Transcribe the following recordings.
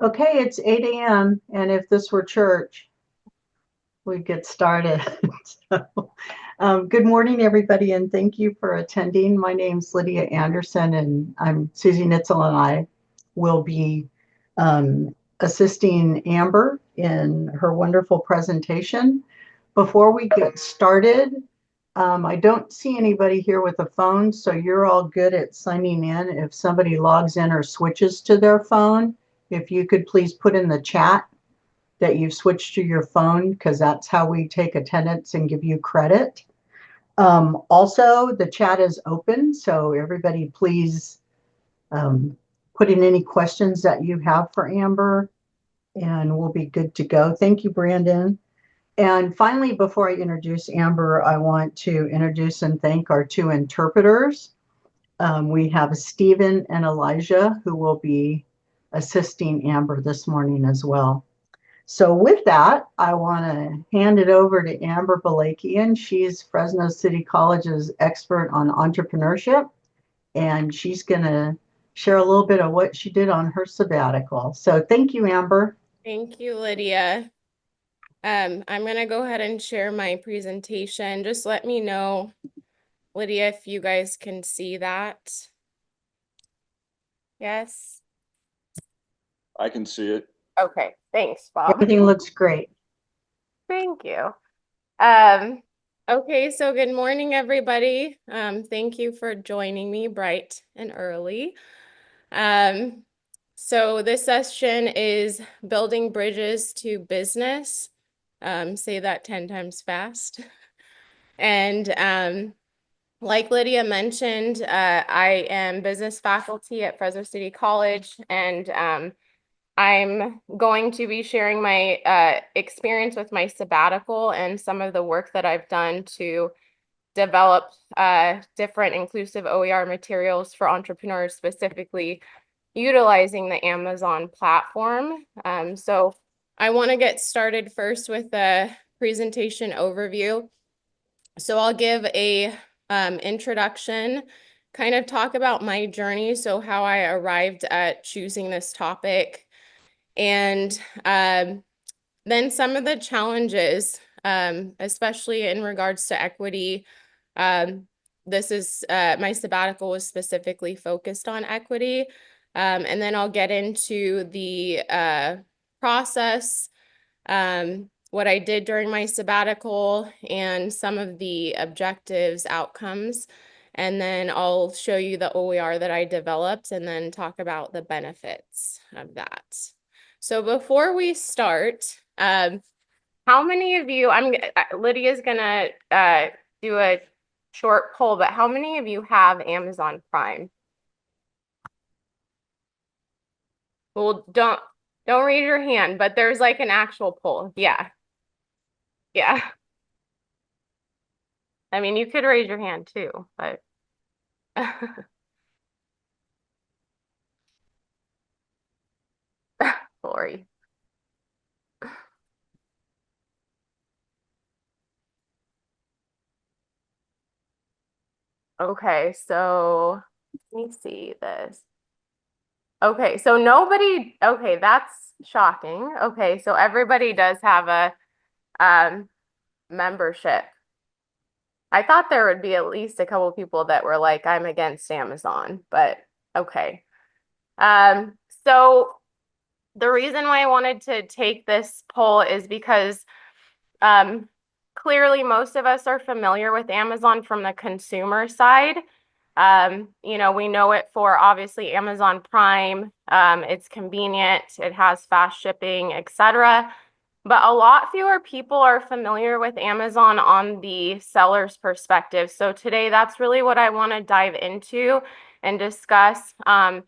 Okay, it's 8 a.m. and if this were church, we'd get started. Good morning, everybody, and thank you for attending. My name's Lydia Anderson, and Susie Nitzel, and I will be assisting Amber in her wonderful presentation. Before we get started, I don't see anybody here with a phone, so you're all good at signing in. If somebody logs in or switches to their phone, if you could please put in the chat that you've switched to your phone, because that's how we take attendance and give you credit. Also, the chat is open, so everybody please put in any questions that you have for Amber, and we'll be good to go. Thank you, Brandon. And finally, before I introduce Amber, I want to introduce and thank our two interpreters. We have Stephen and Elijah, who will be assisting Amber this morning as well. So with that, I want to hand it over to Amber Balakian. She's Fresno City College's expert on entrepreneurship, and she's going to share a little bit of what she did on her sabbatical. So thank you, Amber. Thank you, Lydia. I'm going to go ahead and share my presentation. Just let me know, Lydia, if you guys can see that. Yes? I can see it. Okay, thanks, Bob. Everything looks great. Thank you. Okay, so good morning, everybody. Thank you for joining me bright and early. So this session is building bridges to business. Say that 10 times fast. And like Lydia mentioned, I am business faculty at Fresno City College, and I'm going to be sharing my experience with my sabbatical and some of the work that I've done to develop different inclusive OER materials for entrepreneurs, specifically utilizing the Amazon platform. So I want to get started first with the presentation overview. So I'll give a introduction, kind of talk about my journey, so how I arrived at choosing this topic, and then some of the challenges, especially in regards to equity. This is my sabbatical was specifically focused on equity. And then I'll get into the process, what I did during my sabbatical, and some of the objectives, outcomes. And then I'll show you the OER that I developed and then talk about the benefits of that. So before we start, how many of you, Lydia's gonna do a short poll, but how many of you have Amazon Prime? Well, don't raise your hand, but there's like an actual poll. Yeah. Yeah. I mean, you could raise your hand too, but Lori. Okay, so let me see this. Okay, so nobody, okay, that's shocking. Okay, so everybody does have a membership. I thought there would be at least a couple people that were like, I'm against Amazon, but okay. So the reason why I wanted to take this poll is because clearly most of us are familiar with Amazon from the consumer side. You know, we know it for obviously Amazon Prime. It's convenient, it has fast shipping, etc. But a lot fewer people are familiar with Amazon on the seller's perspective. So today, that's really what I want to dive into and discuss, and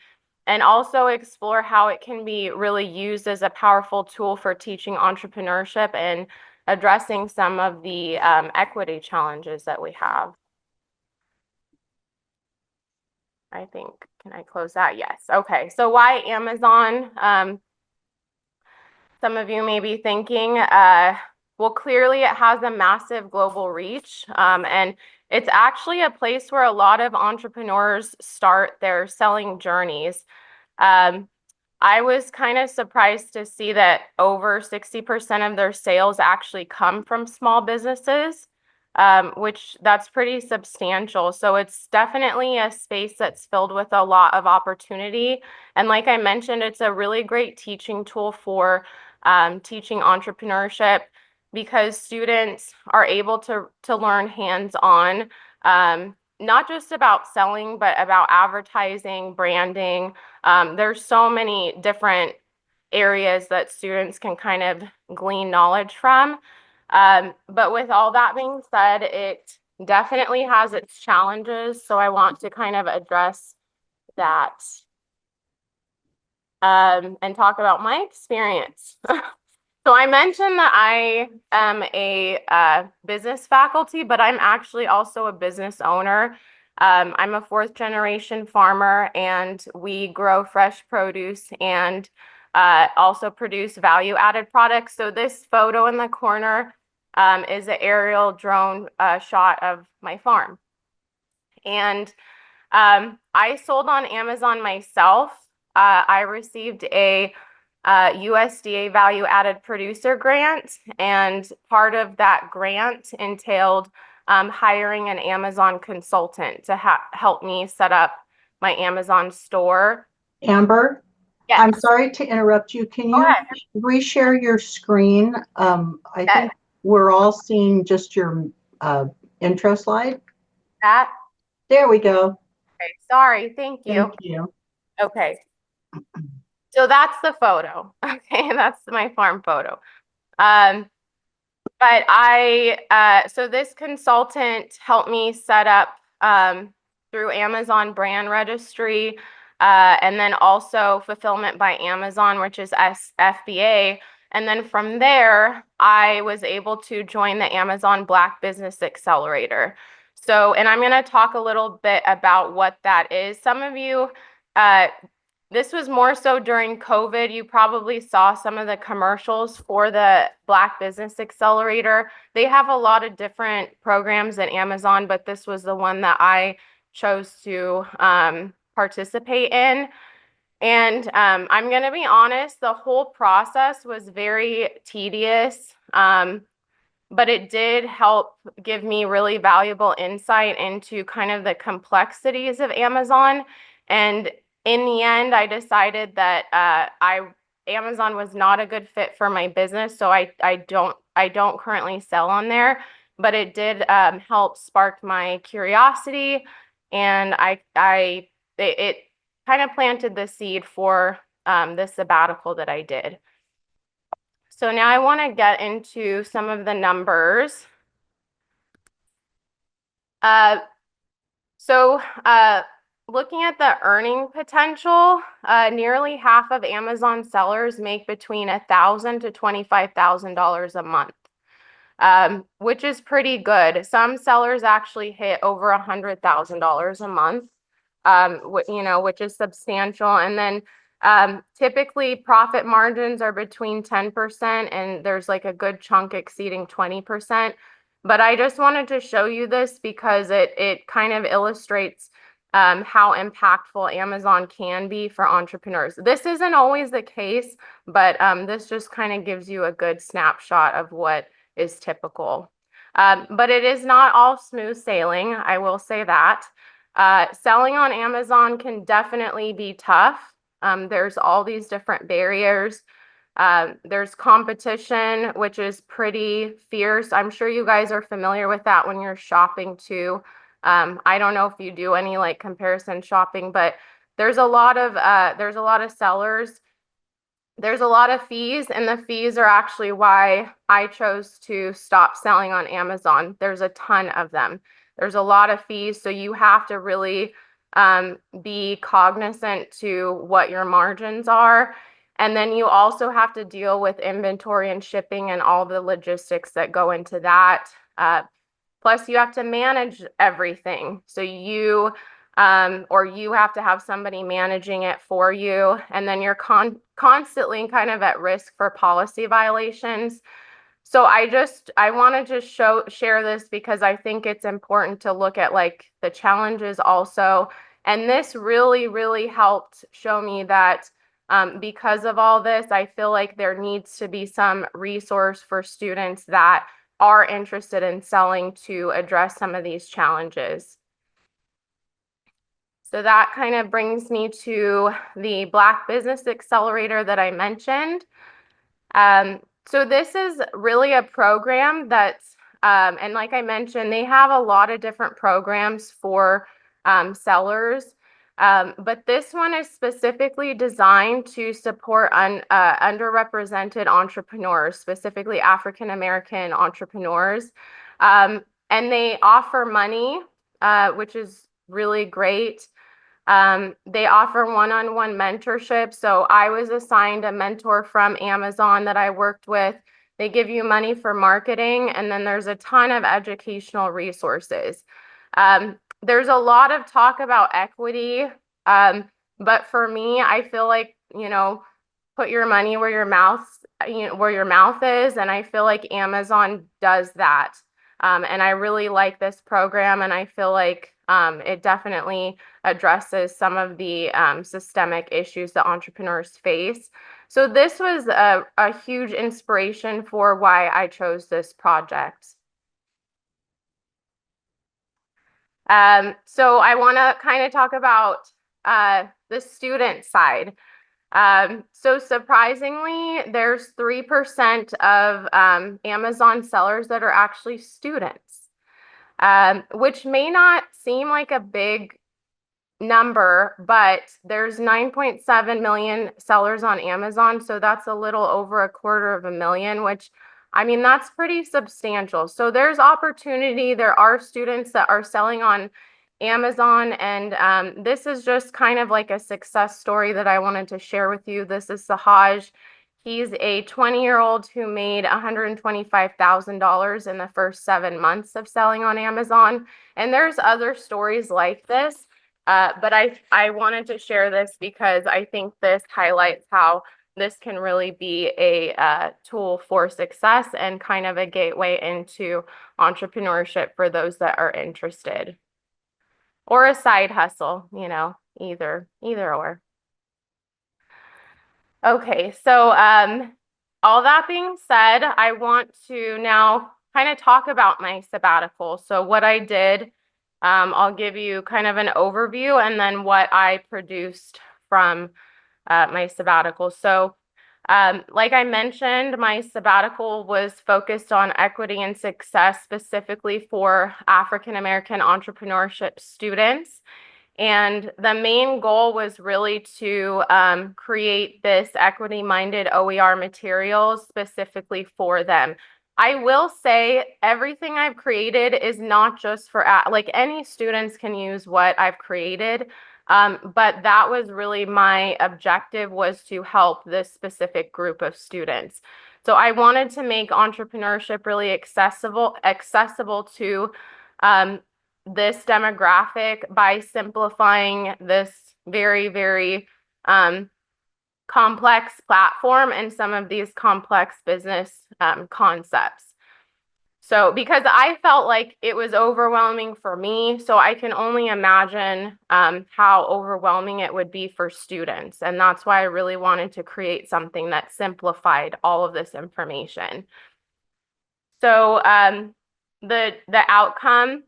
also explore how it can be really used as a powerful tool for teaching entrepreneurship and addressing some of the equity challenges that we have. I think, can I close that? Yes. Okay. So why Amazon? Some of you may be thinking, well, clearly it has a massive global reach, and it's actually a place where a lot of entrepreneurs start their selling journeys. I was kind of surprised to see that over 60% of their sales actually come from small businesses, which that's pretty substantial. So it's definitely a space that's filled with a lot of opportunity. And like I mentioned, it's a really great teaching tool for teaching entrepreneurship because students are able to learn hands-on, not just about selling, but about advertising, branding. There's so many different areas that students can kind of glean knowledge from. But with all that being said, it definitely has its challenges. So I want to kind of address that and talk about my experience. So I mentioned that I am a business faculty, but I'm actually also a business owner. I'm a fourth generation farmer, and we grow fresh produce and also produce value added products. So this photo in the corner is an aerial drone shot of my farm. And I sold on Amazon myself. I received a USDA value added producer grant, and part of that grant entailed hiring an Amazon consultant to help me set up my Amazon store. Amber, Yes. I'm sorry to interrupt you. Can Go you ahead. reshare your screen? I Yes. think we're all seeing just your intro slide. That. There we go. Okay. Sorry. Thank you. Thank you. Okay. So that's the photo. Okay. That's my farm photo. But so this consultant helped me set up through Amazon brand registry, and then also fulfillment by Amazon, which is FBA. And then from there, I was able to join the Amazon Black Business Accelerator. So, and I'm going to talk a little bit about what that is. Some of you, this was more so during COVID. You probably saw some of the commercials for the Black Business Accelerator. They have a lot of different programs at Amazon, but this was the one that I chose to participate in. And I'm going to be honest, the whole process was very tedious, but it did help give me really valuable insight into kind of the complexities of Amazon. And in the end, I decided that Amazon was not a good fit for my business, so I don't currently sell on there. But it did help spark my curiosity, and it kind of planted the seed for the sabbatical that I did. So now I want to get into some of the numbers. Looking at the earning potential, nearly half of Amazon sellers make between $1,000 to $25,000 a month, which is pretty good. Some sellers actually hit over $100,000 a month, which is substantial. And then typically profit margins are between 10% and there's like a good chunk exceeding 20%. But I just wanted to show you this because it kind of illustrates how impactful Amazon can be for entrepreneurs. This isn't always the case, but this just kind of gives you a good snapshot of what is typical. But it is not all smooth sailing, I will say that. Selling on Amazon can definitely be tough. There's all these different barriers. There's competition, which is pretty fierce. I'm sure you guys are familiar with that when you're shopping too. I don't know if you do any like comparison shopping, but there's a lot of sellers. There's a lot of fees, and the fees are actually why I chose to stop selling on Amazon. There's a ton of them. There's a lot of fees, so you have to really be cognizant to what your margins are. And then you also have to deal with inventory and shipping and all the logistics that go into that. Plus, you have to manage everything. So you have to have somebody managing it for you. And then you're constantly kind of at risk for policy violations. So I wanted to share this because I think it's important to look at like the challenges also. And this really, really helped show me that because of all this, I feel like there needs to be some resource for students that are interested in selling to address some of these challenges. So that kind of brings me to the Black Business Accelerator that I mentioned. So this is really a program that's, and like I mentioned, they have a lot of different programs for sellers. But this one is specifically designed to support underrepresented entrepreneurs, specifically African American entrepreneurs. And they offer money, which is really great. They offer one-on-one mentorship. So I was assigned a mentor from Amazon that I worked with. They give you money for marketing, and then there's a ton of educational resources. There's a lot of talk about equity, but for me, I feel like, put your money where your mouth is, and I feel like Amazon does that. And I really like this program, and I feel like it definitely addresses some of the systemic issues that entrepreneurs face. So this was a huge inspiration for why I chose this project. So I want to kind of talk about the student side. So surprisingly, there's 3% of Amazon sellers that are actually students, which may not seem like a big number, but there's 9.7 million sellers on Amazon. So that's a little over 250,000, which I mean, that's pretty substantial. So there's opportunity. There are students that are selling on Amazon, and this is just kind of like a success story that I wanted to share with you. This is Sahaj. He's a 20-year-old who made $125,000 in the first 7 months of selling on Amazon. And there's other stories like this. But I wanted to share this because I think this highlights how this can really be a tool for success and kind of a gateway into entrepreneurship for those that are interested. Or a side hustle, either or. Okay, so all that being said, I want to now kind of talk about my sabbatical. So what I did, I'll give you kind of an overview and then what I produced from my sabbatical. So like I mentioned, my sabbatical was focused on equity and success, specifically for African American entrepreneurship students. And the main goal was really to create this equity-minded OER materials specifically for them. I will say everything I've created is not just for, like any students can use what I've created, but that was really my objective, was to help this specific group of students. So I wanted to make entrepreneurship really accessible to this demographic by simplifying this very, very complex platform and some of these complex business concepts. So because I felt like it was overwhelming for me, so I can only imagine how overwhelming it would be for students. And that's why I really wanted to create something that simplified all of this information. So the outcome,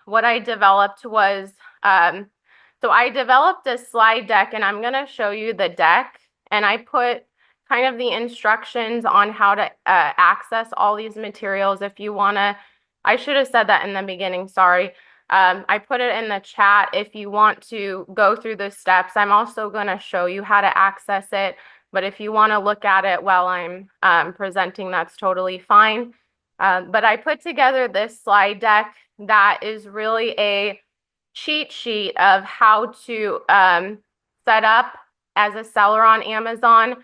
what I developed was, so I developed a slide deck, and I'm going to show you the deck, and I put kind of the instructions on how to access all these materials. If you want to, I should have said that in the beginning, sorry. I put it in the chat if you want to go through the steps. I'm also going to show you how to access it, but if you want to look at it while I'm presenting, that's totally fine. But I put together this slide deck that is really a cheat sheet of how to set up as a seller on Amazon,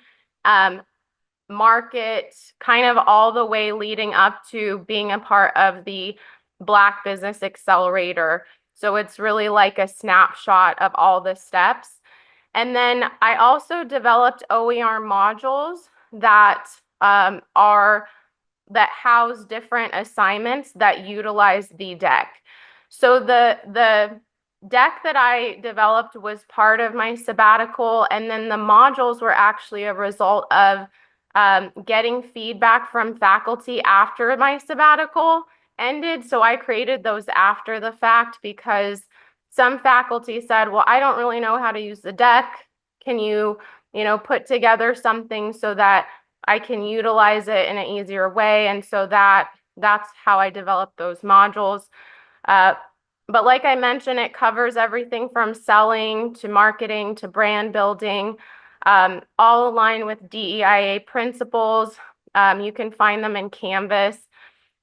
market, kind of all the way leading up to being a part of the Black Business Accelerator. So it's really like a snapshot of all the steps. And then I also developed OER modules that that house different assignments that utilize the deck. So the deck that I developed was part of my sabbatical, and then the modules were actually a result of getting feedback from faculty after my sabbatical ended. So I created those after the fact because some faculty said, well, I don't really know how to use the deck. Can you, put together something so that I can utilize it in an easier way? And so that's how I developed those modules. But like I mentioned, it covers everything from selling to marketing to brand building, all aligned with DEIA principles. You can find them in Canvas.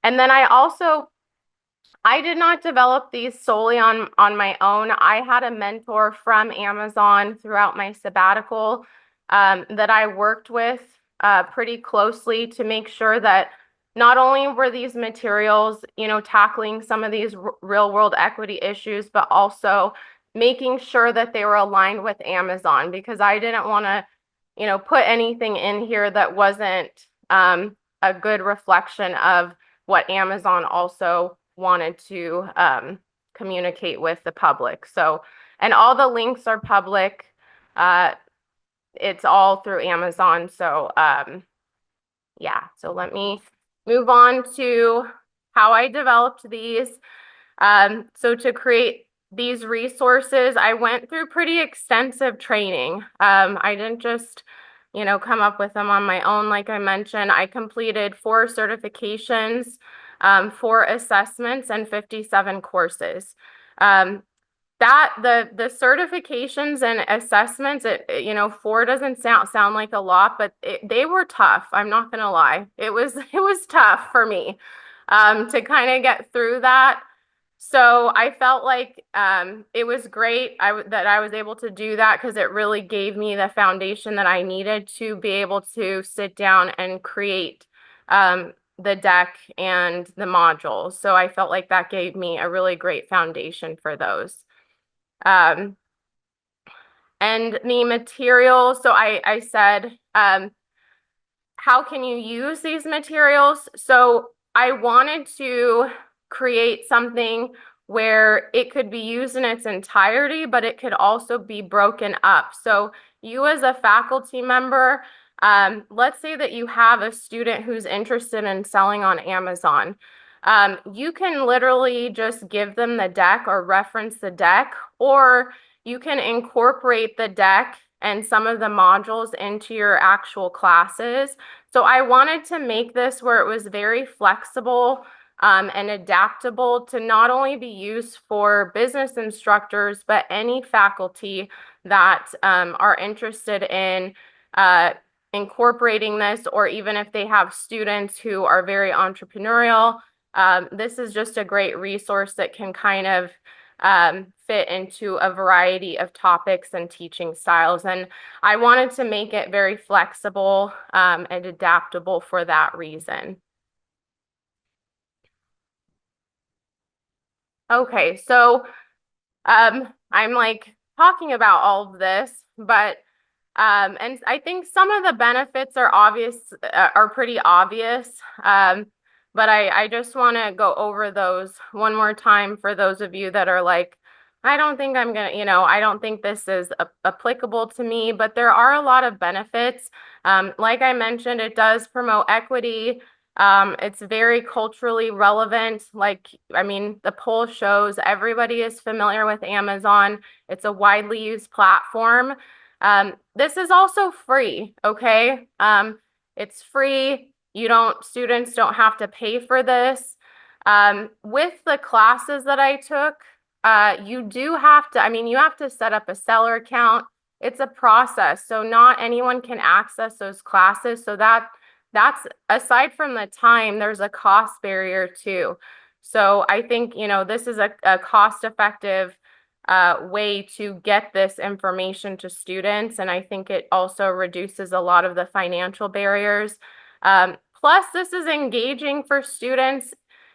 And then I did not develop these solely on my own. I had a mentor from Amazon throughout my sabbatical that I worked with pretty closely to make sure that not only were these materials, tackling some of these real world equity issues, but also making sure that they were aligned with Amazon, because I didn't want to, put anything in here that wasn't a good reflection of what Amazon also wanted to communicate with the public. So, and all the links are public. It's all through Amazon. So, yeah, so let me move on to how I developed these. So to create these resources, I went through pretty extensive training. I didn't just, come up with them on my own. Like I mentioned, I completed 4 certifications, 4 assessments, and 57 courses. The certifications and assessments, 4 doesn't sound like a lot, but they were tough. I'm not gonna lie. It was tough for me to kind of get through that. So I felt like it was great that I was able to do that, because it really gave me the foundation that I needed to be able to sit down and create the deck and the modules. So I felt like that gave me a really great foundation for those. And the materials, so I said, how can you use these materials? So I wanted to create something where it could be used in its entirety, but it could also be broken up. So you as a faculty member, let's say that you have a student who's interested in selling on Amazon. You can literally just give them the deck or reference the deck, or you can incorporate the deck and some of the modules into your actual classes. So I wanted to make this where it was very flexible and adaptable to not only be used for business instructors, but any faculty that are interested in incorporating this, or even if they have students who are very entrepreneurial. This is just a great resource that can kind of fit into a variety of topics and teaching styles. And I wanted to make it very flexible and adaptable for that reason. Okay, so I'm like talking about all of this, but and I think some of the benefits are are pretty obvious. But I just want to go over those one more time for those of you that are like, I don't think I'm gonna, I don't think this is applicable to me, but there are a lot of benefits. Like I mentioned, it does promote equity. It's very culturally relevant. The poll shows everybody is familiar with Amazon. It's a widely used platform. This is also free, okay? It's free. Students don't have to pay for this. With the classes that I took, you do have to, you have to set up a seller account. It's a process, so not anyone can access those classes. So that's aside from the time, there's a cost barrier too. So I think, this is a cost-effective way to get this information to students. And I think it also reduces a lot of the financial barriers. Plus, this is engaging for students.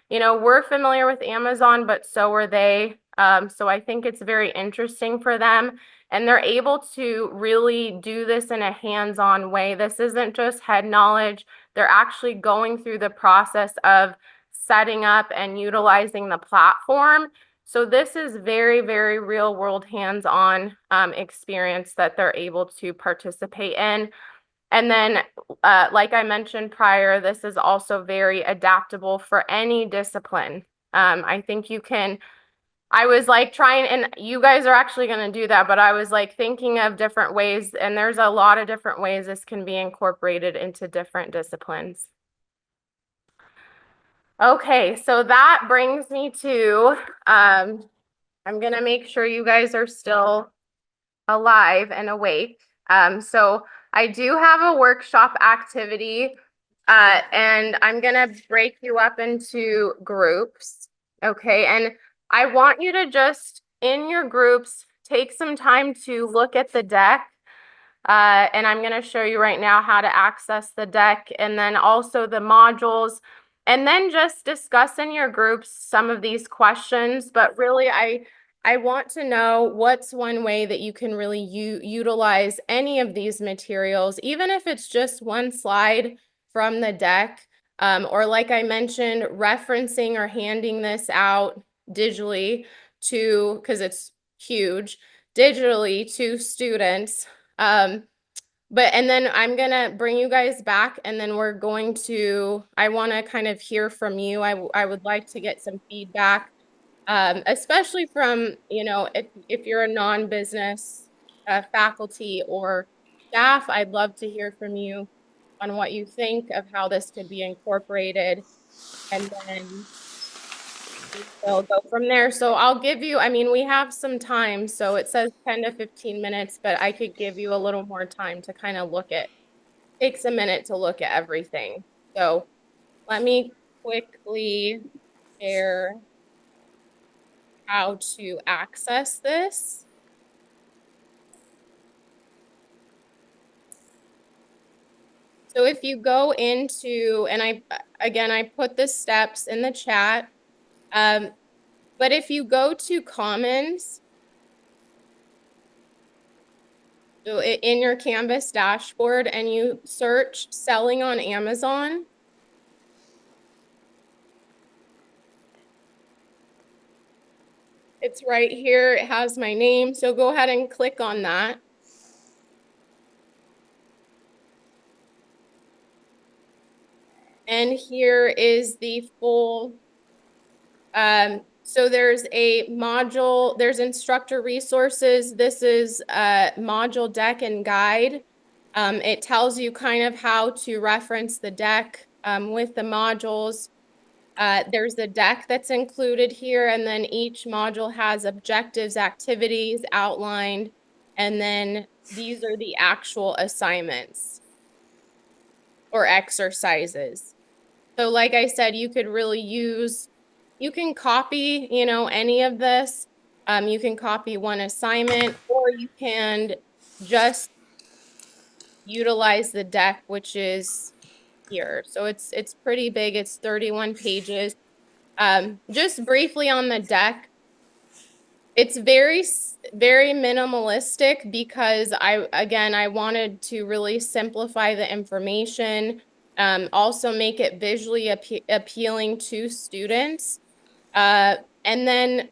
We're familiar with Amazon, but so are they. So I think it's very interesting for them. And they're able to really do this in a hands-on way. This isn't just head knowledge. They're actually going through the process of setting up and utilizing the platform. So this is very, very real world hands-on experience that they're able to participate in. And then, like I mentioned prior, this is also very adaptable for any discipline. I think you can, I was like trying, and you guys are actually going to do that, but I was like thinking of different ways, and there's a lot of different ways this can be incorporated into different disciplines. Okay, so that brings me to, I'm going to make sure you guys are still alive and awake. So I do have a workshop activity, and I'm going to break you up into groups. Okay, and I want you to just, in your groups, take some time to look at the deck. And I'm going to show you right now how to access the deck and then also the modules. And then just discuss in your groups some of these questions. But really, I want to know what's one way that you can really utilize any of these materials, even if it's just one slide from the deck, or like I mentioned, referencing or handing this out digitally to, because it's huge, digitally to students. And then I'm gonna bring you guys back and then we're going to, I wanna kind of hear from you. I would like to get some feedback, especially from, if you're a non-business faculty or staff, I'd love to hear from you on what you think of how this could be incorporated. And then we'll go from there. So I'll give you, we have some time. So it says 10 to 15 minutes, but I could give you a little more time to kind of takes a minute to look at everything. So let me quickly share how to access this. So if you go into, and I put the steps in the chat, but if you go to Commons, so in your Canvas dashboard and you search selling on Amazon, it's right here. It has my name. So go ahead and click on that. And here is the full, so there's a module, there's instructor resources. This is a module deck and guide. It tells you kind of how to reference the deck with the modules. There's the deck that's included here, and then each module has objectives, activities outlined, and then these are the actual assignments or exercises. So like I said, you could really you can copy, any of this. You can copy one assignment, or you can just utilize the deck, which is here. So it's pretty big. It's 31 pages. Just briefly on the deck, it's very, very minimalistic because I wanted to really simplify the information, also make it visually appealing to students. And then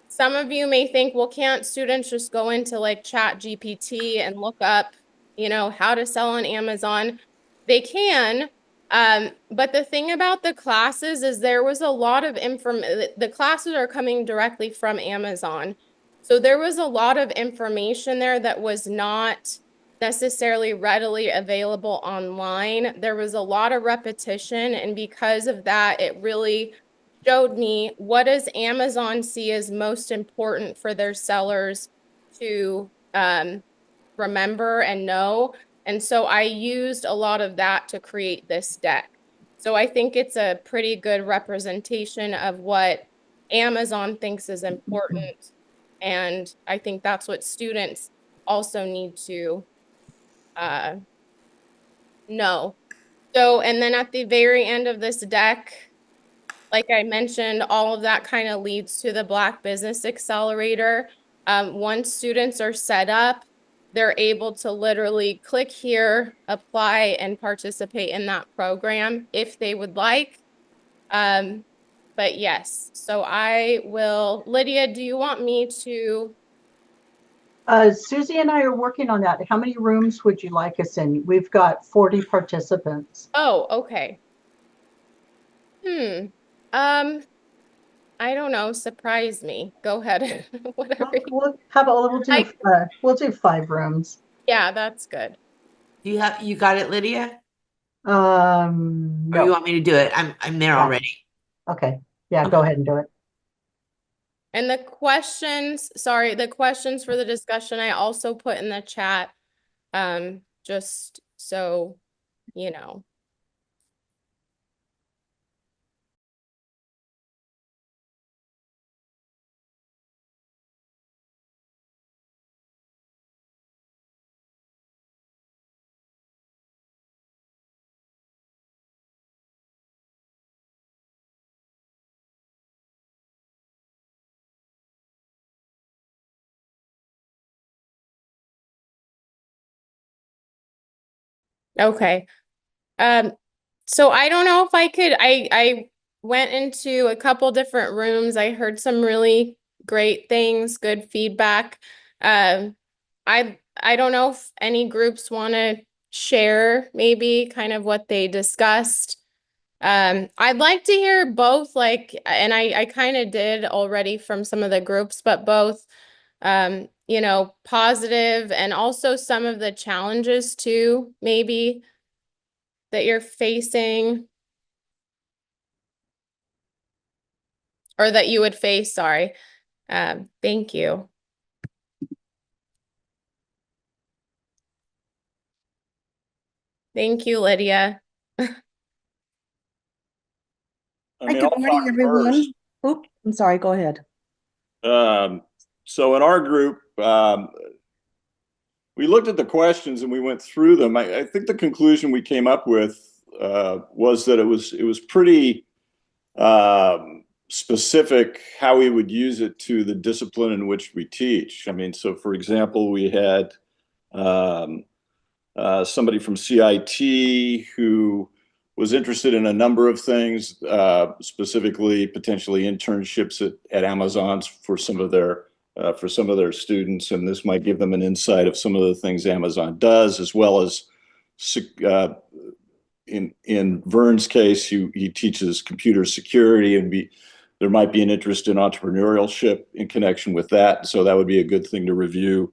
some of you may think, well, can't students just go into like Chat GPT and look up, how to sell on Amazon? They can. But the thing about the classes is there was a lot of the classes are coming directly from Amazon. So there was a lot of information there that was not necessarily readily available online. There was a lot of repetition, and because of that, it really showed me what does Amazon see as most important for their sellers to remember and know. And so I used a lot of that to create this deck. So I think it's a pretty good representation of what Amazon thinks is important. And I think that's what students also need to know. So, and then at the very end of this deck, like I mentioned, all of that kind of leads to the Black Business Accelerator. Once students are set up, they're able to literally click here, apply, and participate in that program if they would like. But yes, so I will, Lydia, do you want me to? Susie and I are working on that. How many rooms would you like us in? We've got 40 participants. Oh, okay. I don't know, surprise me. Go ahead. Whatever. We'll do 5 rooms. Yeah, that's good. You got it, Lydia? Or you No. want me to do it? I'm there Yeah. already. Okay. Yeah, go ahead and do it. And the questions, sorry, the questions for the discussion I also put in the chat, just so you know. Okay. So I don't know if I went into a couple different rooms. I heard some really great things, good feedback. I don't know if any groups want to share maybe kind of what they discussed. I'd like to hear both, like, and I kind of did already from some of the groups, but both, positive and also some of the challenges too, maybe that you're facing or that you would face, sorry. Thank you. Thank you, Lydia. I Hi, mean, good I'll morning, talk everyone. first. Oop, I'm sorry, go ahead. So in our group, we looked at the questions and we went through them. I think the conclusion we came up with was that it was pretty specific how we would use it to the discipline in which we teach. I mean, so for example, we had somebody from CIT who was interested in a number of things, specifically potentially internships at Amazon's for some of their students, and this might give them an insight of some of the things Amazon does, as well as in Vern's case, he teaches computer security, and there might be an interest in entrepreneurship in connection with that. So that would be a good thing to review.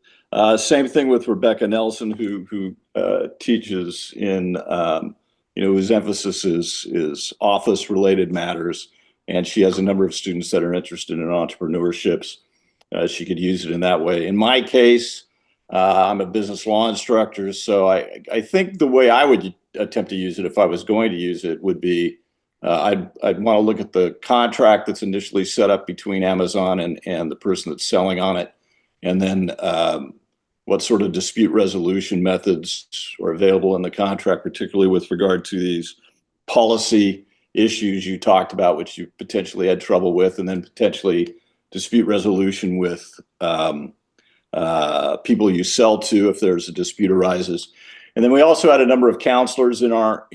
Same thing with Rebecca Nelson, who teaches in, whose emphasis is office related matters. And she has a number of students that are interested in entrepreneurships. She could use it in that way. In my case, I'm a business law instructor. So I think the way I would attempt to use it, if I was going to use it, would be I'd want to look at the contract that's initially set up between Amazon and the person that's selling on it, and then what sort of dispute resolution methods are available in the contract, particularly with regard to these policy issues you talked about, which you potentially had trouble with, and then potentially dispute resolution with people you sell to if there's a dispute arises. And then we also had a number of counselors in our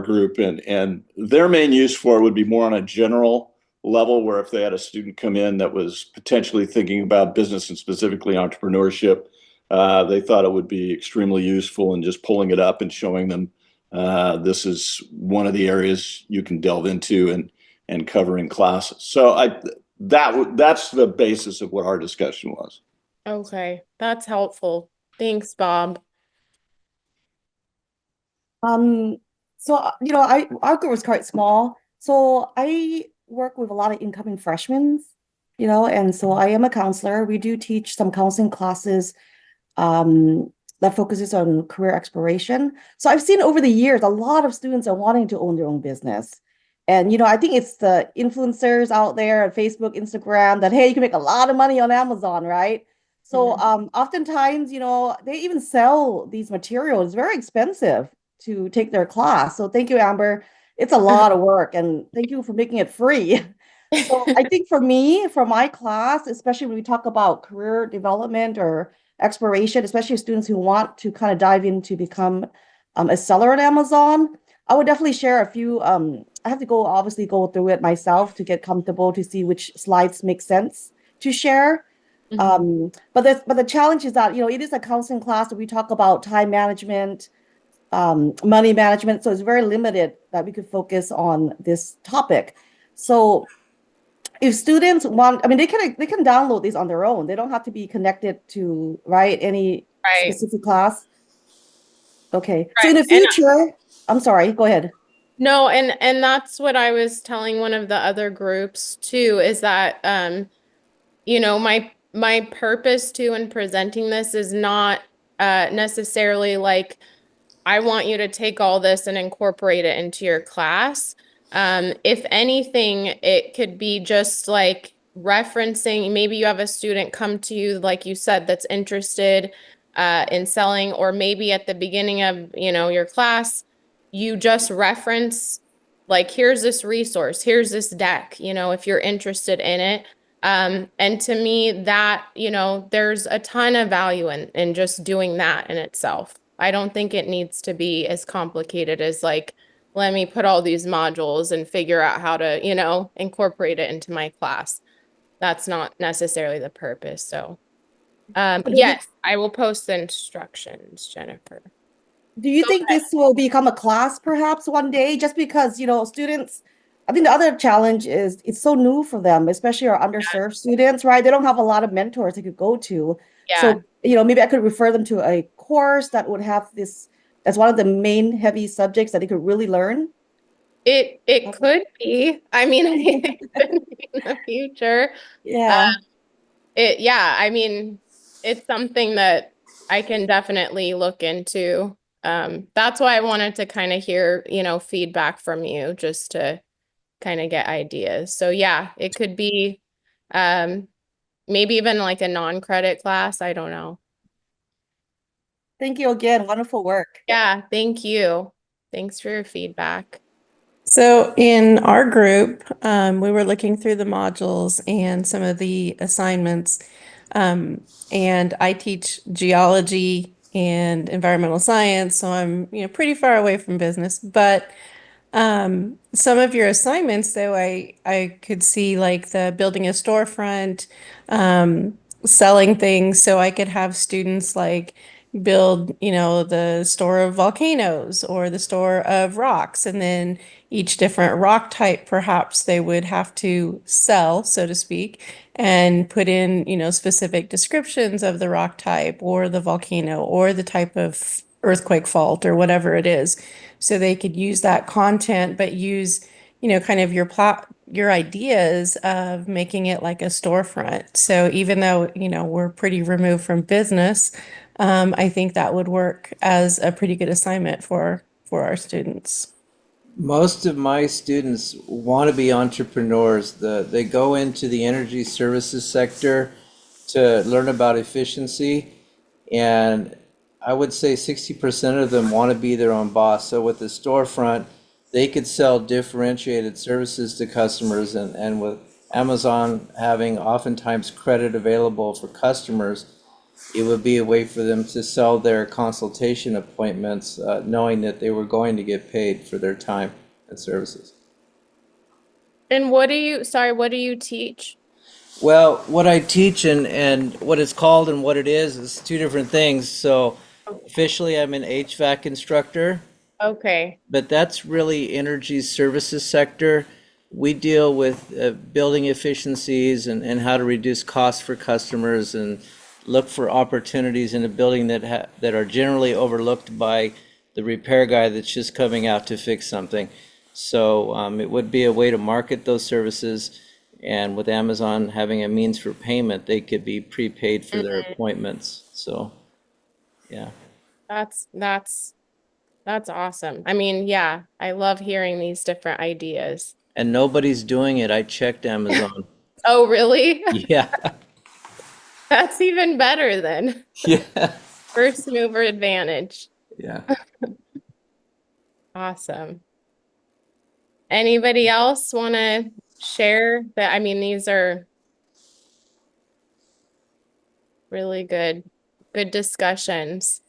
group, and their main use for it would be more on a general level, where if they had a student come in that was potentially thinking about business and specifically entrepreneurship, they thought it would be extremely useful in just pulling it up and showing them this is one of the areas you can delve into and cover in classes. So that's the basis of what our discussion was. Okay, that's helpful. Thanks, Bob. Our group was quite small. So I work with a lot of incoming freshmen, and so I am a counselor. We do teach some counseling classes that focuses on career exploration. So I've seen over the years, a lot of students are wanting to own their own business. And, I think it's the influencers out there on Facebook, Instagram that, hey, you can make a lot of money on Amazon, right? So oftentimes, they even sell these materials. It's very expensive to take their class. So thank you, Amber. It's a lot of work, and thank you for making it free. So I think for me, for my class, especially when we talk about career development or exploration, especially students who want to kind of dive into become a seller at Amazon, I would definitely share a few have to go obviously go through it myself to get comfortable to see which slides make sense to share. But the challenge is that, it is a counseling class where we talk about time management, money management. So it's very limited that we could focus on this topic. So if students want, I mean, they can download these on their own. They don't have to be connected to, right, any Right. specific class. Okay. So Right. in the future, I'm sorry, go ahead. No, and that's what I was telling one of the other groups too, is that my purpose too in presenting this is not necessarily like I want you to take all this and incorporate it into your class. If anything, it could be just like referencing, maybe you have a student come to you, like you said, that's interested in selling, or maybe at the beginning of, your class, you just reference, like, here's this resource, here's this deck, if you're interested in it. And to me that, there's a ton of value in just doing that in itself. I don't think it needs to be as complicated as like, let me put all these modules and figure out how to, incorporate it into my class. That's not necessarily the purpose. So, yes, I will post the instructions, Jennifer. Do you think this will become a class perhaps one day? Just because, students, I think the other challenge is it's so new for them, especially our underserved students, right? They don't have a lot of mentors they could go to. Yeah. So, maybe I could refer them to a course that would have this as one of the main heavy subjects that they could really learn. It could be. I mean, it could be in the future. Yeah. I mean, it's something that I can definitely look into. That's why I wanted to kind of hear, feedback from you just to kind of get ideas. So yeah, it could be maybe even like a non-credit class. I don't know. Thank you again. Wonderful work. Yeah, thank you. Thanks for your feedback. So in our group, we were looking through the modules and some of the assignments. And I teach geology and environmental science, so I'm, pretty far away from business. But some of your assignments, though, I could see like the building a storefront, selling things, so I could have students like build, the store of volcanoes or the store of rocks, and then each different rock type perhaps they would have to sell, so to speak, and put in, specific descriptions of the rock type or the volcano or the type of earthquake fault or whatever it is. So they could use that content, but use, kind of your ideas of making it like a storefront. So even though, we're pretty removed from business, I think that would work as a pretty good assignment for our students. Most of my students want to be entrepreneurs. They go into the energy services sector to learn about efficiency, and I would say 60% of them want to be their own boss. So with the storefront, they could sell differentiated services to customers, and with Amazon having oftentimes credit available for customers, it would be a way for them to sell their consultation appointments, knowing that they were going to get paid for their time and services. And what do you teach? Well, what I teach and what it's called and what it is two different things. So officially I'm an HVAC instructor, Okay. but that's really energy services sector. We deal with building efficiencies and how to reduce costs for customers and look for opportunities in a building that are generally overlooked by the repair guy that's just coming out to fix something. So it would be a way to market those services, and with Amazon having a means for payment, they could be prepaid for their appointments. So, yeah. That's awesome. I mean, yeah, I love hearing these different ideas. And nobody's doing it. I checked Amazon. Oh, really? Yeah. That's even better then. Yeah. First mover advantage. Yeah. Awesome. Anybody else want to share that? I mean, these are really good discussions.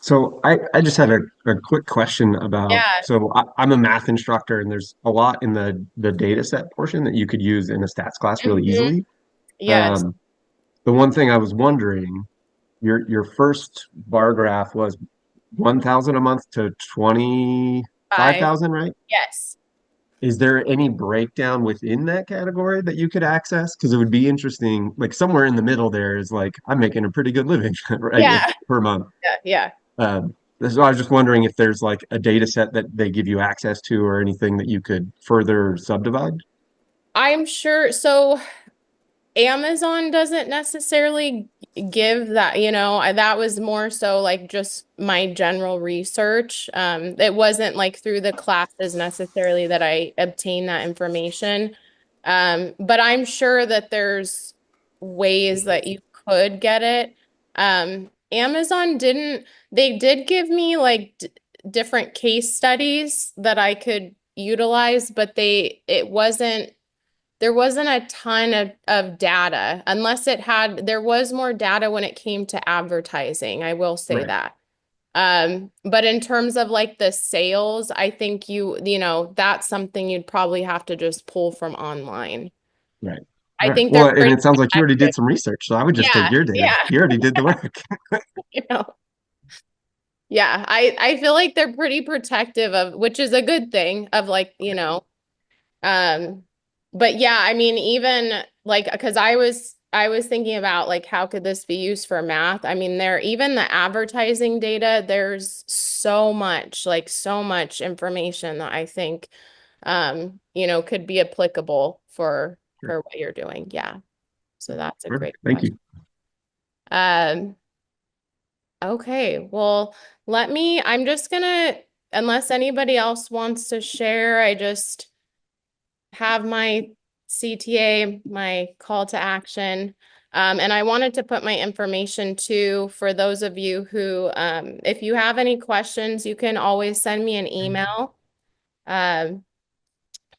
So I just had a quick question about, Yeah. so I'm a math instructor and there's a lot in the data set portion that you could use in a stats class really Mhm. easily. Yes. Um, the one thing I was wondering, your first bar graph was 1,000 a month to Five. 25,000, right? Yes. Is there any breakdown within that category that you could access? Because it would be interesting, like somewhere in the middle there is like, I'm making a pretty good living, right, Yeah. per month. Yeah. Yeah. So I was just wondering if there's like a data set that they give you access to or anything that you could further subdivide. I'm sure. So Amazon doesn't necessarily give that, that was more so like just my general research. It wasn't like through the classes necessarily that I obtained that information. But I'm sure that there's ways that you could get it. Amazon they did give me like d different case studies that I could utilize, but there wasn't a ton of data unless there was more data when it came to advertising. I will say Right, that. But in terms of like the sales, I think that's something you'd probably have to just pull from online. right, I right. think they're Well, and pretty it sounds like you already protective. did some research, so I would just take Yeah, your data. yeah, You already did the work. you know. Yeah, I feel like they're pretty protective of, which is a good thing of like, Um, but yeah, I mean, even like, because I was thinking about like, how could this be used for math? I mean, even the advertising data, there's like so much information that I think, could be applicable Sure. for what you're doing. Yeah. So that's a Perfect. great Thank question. you. Um, okay, well, I'm just gonna, unless anybody else wants to share, I just have my CTA, my call to action. And I wanted to put my information too for those of you who, if you have any questions, you can always send me an email. Um,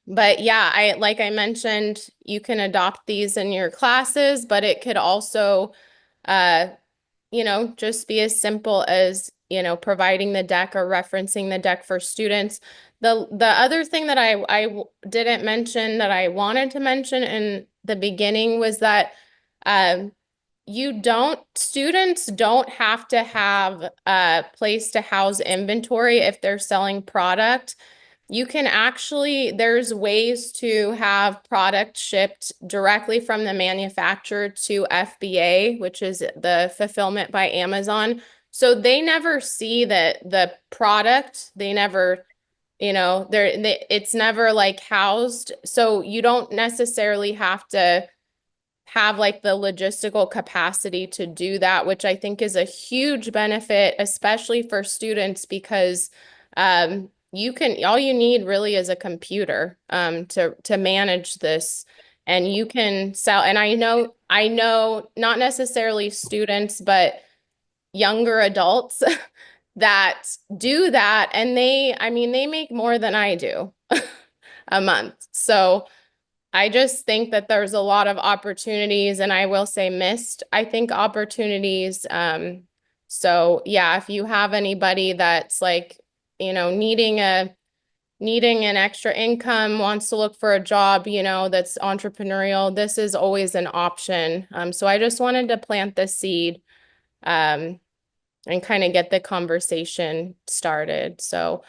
but yeah, like I mentioned, you can adopt these in your classes, but it could also uh, just be as simple as, providing the deck or referencing the deck for students. The other thing that didn't mention that I wanted to mention in the beginning was that um, students don't have to have a place to house inventory if they're selling product. You can actually, there's ways to have product shipped directly from the manufacturer to FBA, which is the fulfillment by Amazon. So they never see the product. They never, it's never like housed. So you don't necessarily have to have like the logistical capacity to do that, which I think is a huge benefit, especially for students, because all you need really is a computer to manage this, and you can sell. And I know not necessarily students, but younger adults that do that, and I mean, they make more than I do a month. So I just think that there's a lot of opportunities, and I will say missed, I think, opportunities. So yeah, if you have anybody that's like, needing an extra income, wants to look for a job, that's entrepreneurial, this is always an option. So I just wanted to plant the seed, um, and kind of get the conversation started. So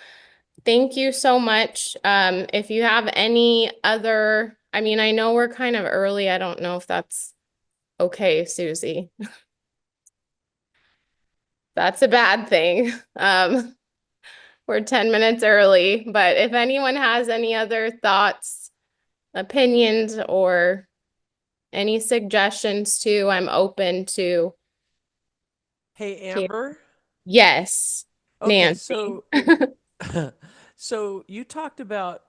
thank you so much. If you have any other, I mean, I know we're kind of early. I don't know if that's okay, Susie. That's a bad thing. We're 10 minutes early, but if anyone has any other thoughts, opinions, or any suggestions too, I'm open to Hey, hear. Amber. Yes, Okay, Nancy. so so you talked about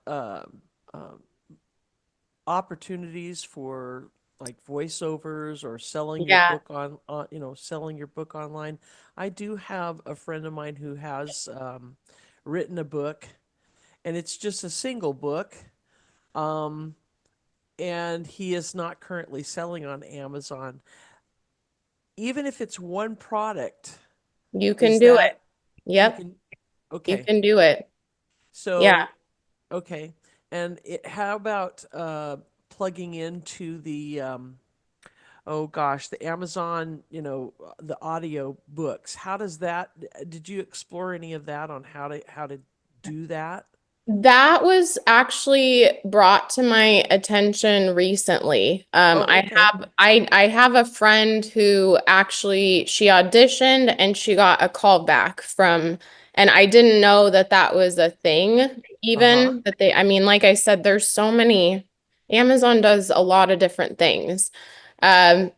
opportunities for like voiceovers or selling your Yeah, book selling your book online. I do have a friend of mine who has written a book, and it's just a single book. Um, and he is not currently selling on Amazon. Even if it's one product, you can is do that it. Yep, you Okay. can do it. Yeah. So, okay. And how about plugging into the oh gosh, the Amazon, the audio books. How does that, did you explore any of that on how to do that? That was actually brought to my attention recently. Oh, okay. I have a friend who actually she auditioned and she got a call back from, and I didn't know that that was a thing, Uh-huh. even that they, I mean, like I said, there's so many, Amazon does a lot of different things. Um,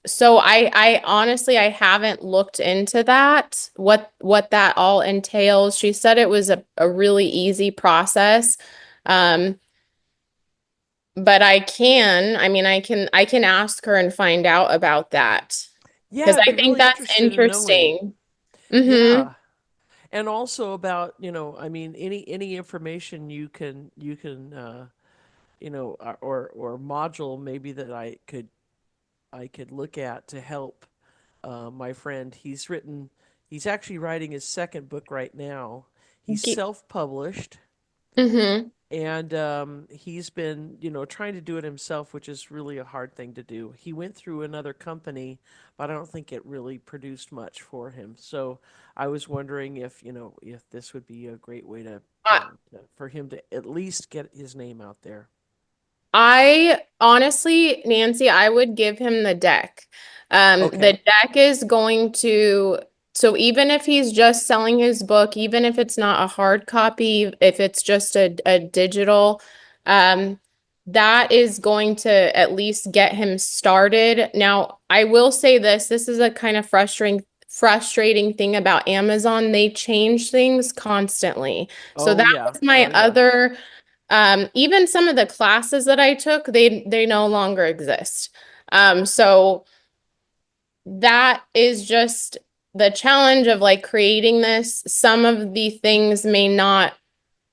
so I honestly, I haven't looked into that, what that all entails. She said it was a really easy process. Um, but I mean, I can ask her and find out about that Yeah, because I'd I be think really that's interested in knowing. interesting. Mm-hmm. Yeah. And also about, I mean, any information you can or module maybe that I could look at to help my friend. He's actually writing his second book right now. He's self-published, Mm-hmm. and he's been, trying to do it himself, which is really a hard thing to do. He went through another company, but I don't think it really produced much for him. So I was wondering if this would be a great way for him to at least get his name out there. I honestly, Nancy, I would give him the deck. The Okay. deck is going to, so even if he's just selling his book, even if it's not a hard copy, if it's just a digital, um, that is going to at least get him started. Now, I will say this is a kind of frustrating thing about Amazon. They change things constantly. So Oh that yeah. was my Oh yeah. other even some of the classes that I took, they no longer exist. So that is just the challenge of like creating this. Some of the things may not,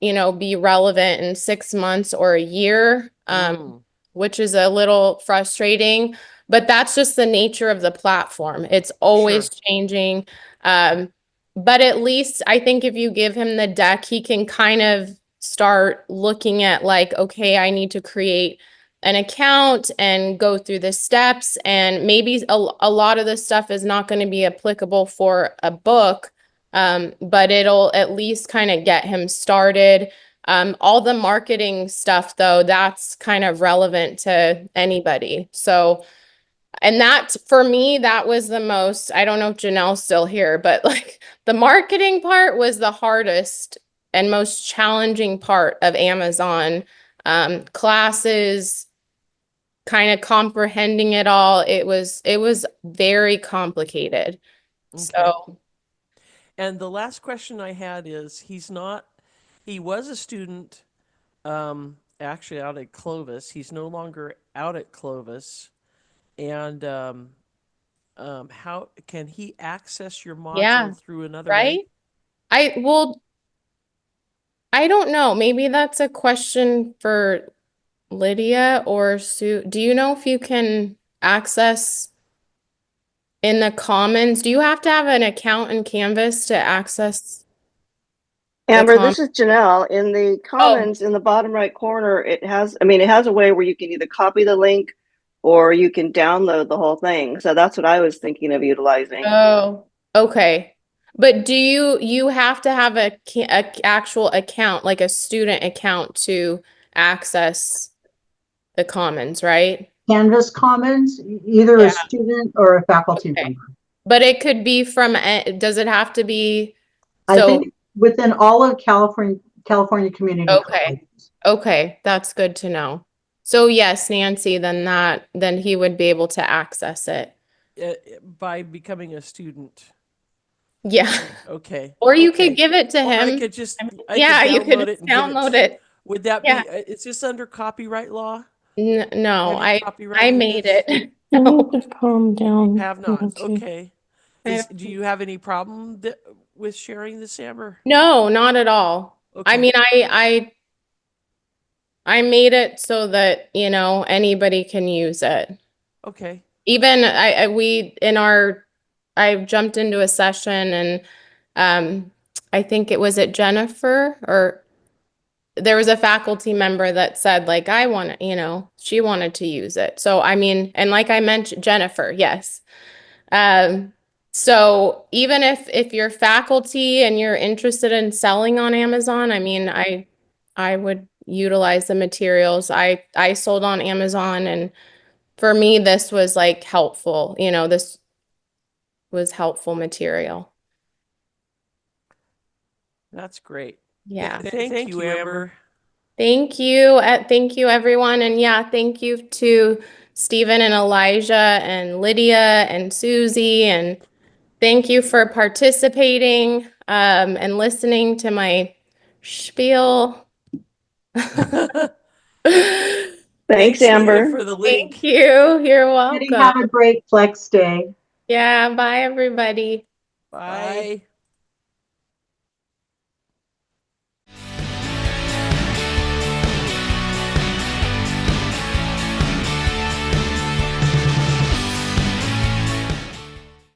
be relevant in 6 months or a year, Mm, which is a little frustrating, but that's just the nature of the platform. It's always sure. changing. Um, but at least I think if you give him the deck, he can kind of start looking at like, okay, I need to create an account and go through the steps. And maybe a lot of this stuff is not going to be applicable for a book, but it'll at least kind of get him started. All the marketing stuff, though, that's kind of relevant to anybody. So, and that for me, that was the most, I don't know if Janelle's still here, but like the marketing part was the hardest and most challenging part of Amazon. Classes, kind of comprehending it all. It was very complicated. Okay. So, And the last question I had is he was a student actually out at Clovis. He's no longer out at Clovis. And how can he access your yeah, module through another right? way? Well, I don't know. Maybe that's a question for Lydia or Sue. Do you know if you can access in the Commons? Do you have to have an account in Canvas to access the Amber, Commons? this is Janelle. In the Oh, Commons, in the bottom right corner, it has a way where you can either copy the link or you can download the whole thing. So that's what I was thinking of utilizing. oh, okay. But do you have to have a actual account, like a student account to access the Commons, right? Canvas Commons, either a Yeah. student or a faculty Okay. member. But it could be from, does it have to be, I so, think within all of California community okay. colleges. Okay, that's good to know. So yes, Nancy, then he would be able to access it. By becoming a student. Yeah. Okay. Or you could Okay. give it to Or I him. could just I mean, I could yeah, you could download just it and give it. download it. Would that Yeah. be? Is this under copyright law? No, Have you I copyrighted made this? it. You No, need to calm You down, have not. Nancy. Okay. I don't. Do you have any problem with sharing this, Amber? No, not at all. I Okay. mean, I made it so that, anybody can use it. Okay. Even I jumped into a session and I think it was at Jennifer, or there was a faculty member that said like, I want to, she wanted to use it. So, I mean, and like I mentioned, Jennifer, yes. So even if you're faculty and you're interested in selling on Amazon, I mean, I would utilize the materials. I sold on Amazon, and for me, this was like helpful, this was helpful material. That's great. Yeah. Thank you, Amber. Thank you. Thank you, everyone. And yeah, thank you to Stephen and Elijah and Lydia and Susie. And thank you for participating and listening to my spiel. Thanks, Lydia, Amber. for the link. Thank you. You're Have welcome. a great Flex Day. Yeah, bye, everybody. Bye.